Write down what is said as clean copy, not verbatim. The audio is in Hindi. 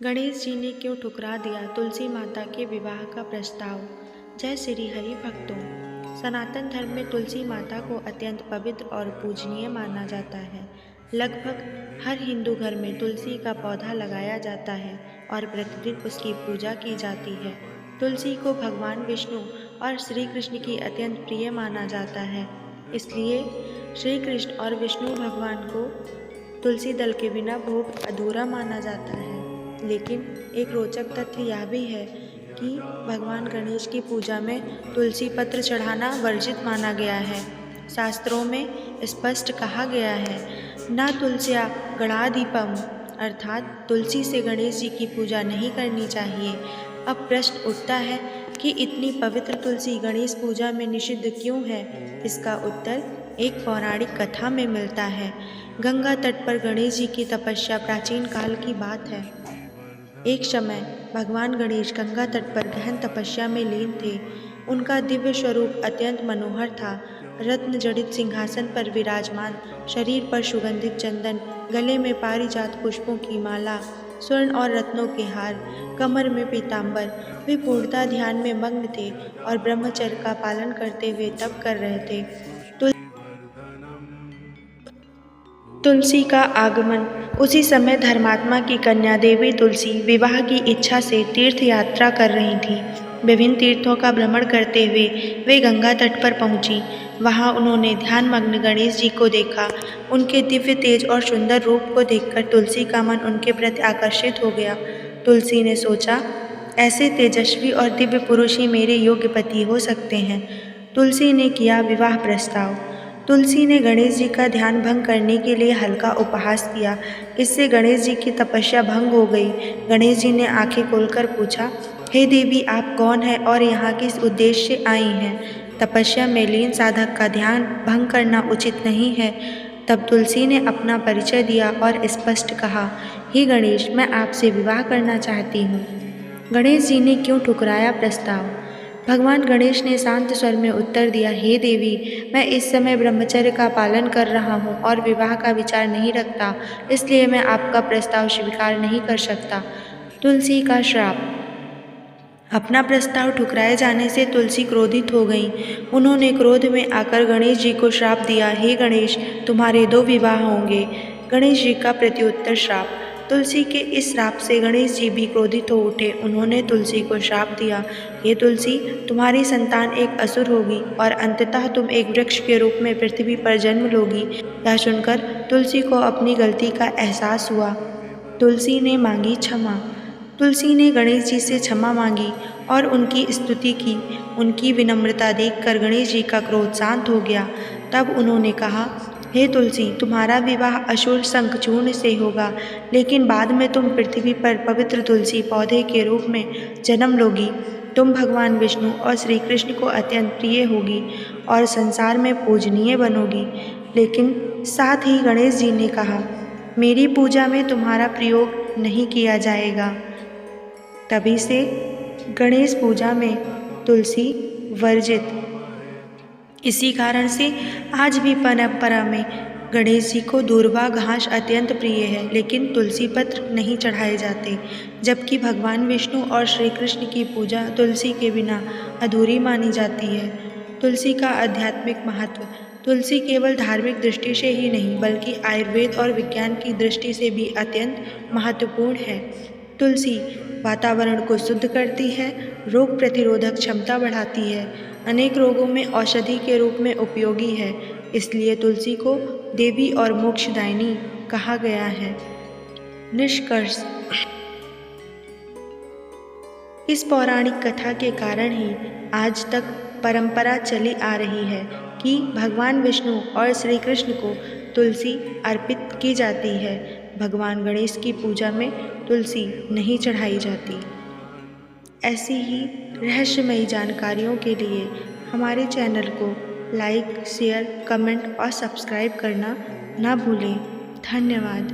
गणेश जी ने क्यों ठुकरा दिया तुलसी माता के विवाह का प्रस्ताव। जय श्री हरि भक्तों। सनातन धर्म में तुलसी माता को अत्यंत पवित्र और पूजनीय माना जाता है। लगभग हर हिंदू घर में तुलसी का पौधा लगाया जाता है और प्रतिदिन उसकी पूजा की जाती है। तुलसी को भगवान विष्णु और श्री कृष्ण की अत्यंत प्रिय माना जाता है। इसलिए श्री कृष्ण और विष्णु भगवान को तुलसी दल के बिना भोग अधूरा माना जाता है। लेकिन एक रोचक तथ्य यह भी है कि भगवान गणेश की पूजा में तुलसी पत्र चढ़ाना वर्जित माना गया है। शास्त्रों में स्पष्ट कहा गया है, न तुलस्या गणाधिपम, अर्थात तुलसी से गणेश जी की पूजा नहीं करनी चाहिए। अब प्रश्न उठता है कि इतनी पवित्र तुलसी गणेश पूजा में निषिद्ध क्यों है। इसका उत्तर एक पौराणिक कथा में मिलता है। गंगा तट पर गणेश जी की तपस्या प्राचीन काल की बात है। एक समय भगवान गणेश गंगा तट पर गहन तपस्या में लीन थे। उनका दिव्य स्वरूप अत्यंत मनोहर था। रत्न जड़ित सिंहासन पर विराजमान, शरीर पर सुगंधित चंदन, गले में पारिजात पुष्पों की माला, स्वर्ण और रत्नों के हार, कमर में पीतांबर, वे पूर्णतः ध्यान में मग्न थे और ब्रह्मचर्य का पालन करते हुए तप कर रहे थे। तुलसी का आगमन। उसी समय धर्मात्मा की कन्या देवी तुलसी विवाह की इच्छा से तीर्थ यात्रा कर रही थी। विभिन्न तीर्थों का भ्रमण करते हुए वे गंगा तट पर पहुंची। वहां उन्होंने ध्यानमग्न गणेश जी को देखा। उनके दिव्य तेज और सुंदर रूप को देखकर तुलसी का मन उनके प्रति आकर्षित हो गया। तुलसी ने सोचा, ऐसे तेजस्वी और दिव्य पुरुष ही मेरे योग्य पति हो सकते हैं। तुलसी ने किया विवाह प्रस्ताव। तुलसी ने गणेश जी का ध्यान भंग करने के लिए हल्का उपहास किया। इससे गणेश जी की तपस्या भंग हो गई। गणेश जी ने आंखें खोलकर पूछा, हे देवी, आप कौन हैं और यहाँ किस उद्देश्य से आई हैं? तपस्या में लीन साधक का ध्यान भंग करना उचित नहीं है। तब तुलसी ने अपना परिचय दिया और स्पष्ट कहा, हे गणेश, मैं आपसे विवाह करना चाहती हूँ। गणेश जी ने क्यों ठुकराया प्रस्ताव। भगवान गणेश ने शांत स्वर में उत्तर दिया, हे देवी, मैं इस समय ब्रह्मचर्य का पालन कर रहा हूँ और विवाह का विचार नहीं रखता, इसलिए मैं आपका प्रस्ताव स्वीकार नहीं कर सकता। तुलसी का श्राप। अपना प्रस्ताव ठुकराए जाने से तुलसी क्रोधित हो गईं। उन्होंने क्रोध में आकर गणेश जी को श्राप दिया, हे गणेश, तुम्हारे 2 विवाह होंगे। गणेश जी का प्रत्युत्तर श्राप। तुलसी के इस श्राप से गणेश जी भी क्रोधित हो उठे। उन्होंने तुलसी को श्राप दिया, हे तुलसी, तुम्हारी संतान एक असुर होगी और अंततः तुम एक वृक्ष के रूप में पृथ्वी पर जन्म लोगी। यह सुनकर तुलसी को अपनी गलती का एहसास हुआ। तुलसी ने मांगी क्षमा। तुलसी ने गणेश जी से क्षमा मांगी और उनकी स्तुति की। उनकी विनम्रता देखकर गणेश जी का क्रोध शांत हो गया। तब उन्होंने कहा, हे तुलसी, तुम्हारा विवाह असुर शंखचूर्ण से होगा, लेकिन बाद में तुम पृथ्वी पर पवित्र तुलसी पौधे के रूप में जन्म लोगी। तुम भगवान विष्णु और श्री कृष्ण को अत्यंत प्रिय होगी और संसार में पूजनीय बनोगी। लेकिन साथ ही गणेश जी ने कहा, मेरी पूजा में तुम्हारा प्रयोग नहीं किया जाएगा। तभी से गणेश पूजा में तुलसी वर्जित। इसी कारण से आज भी परंपरा में गणेश जी को दूर्वा घास अत्यंत प्रिय है, लेकिन तुलसी पत्र नहीं चढ़ाए जाते। जबकि भगवान विष्णु और श्री कृष्ण की पूजा तुलसी के बिना अधूरी मानी जाती है। तुलसी का आध्यात्मिक महत्व। तुलसी केवल धार्मिक दृष्टि से ही नहीं, बल्कि आयुर्वेद और विज्ञान की दृष्टि से भी अत्यंत महत्वपूर्ण है। तुलसी वातावरण को शुद्ध करती है, रोग प्रतिरोधक क्षमता बढ़ाती है, अनेक रोगों में औषधि के रूप में उपयोगी है। इसलिए तुलसी को देवी और मोक्षदायिनी कहा गया है। निष्कर्ष। इस पौराणिक कथा के कारण ही आज तक परंपरा चली आ रही है कि भगवान विष्णु और श्री कृष्ण को तुलसी अर्पित की जाती है। भगवान गणेश की पूजा में तुलसी नहीं चढ़ाई जाती। ऐसी ही रहस्यमयी जानकारियों के लिए हमारे चैनल को लाइक, शेयर, कमेंट और सब्सक्राइब करना ना भूलें। धन्यवाद।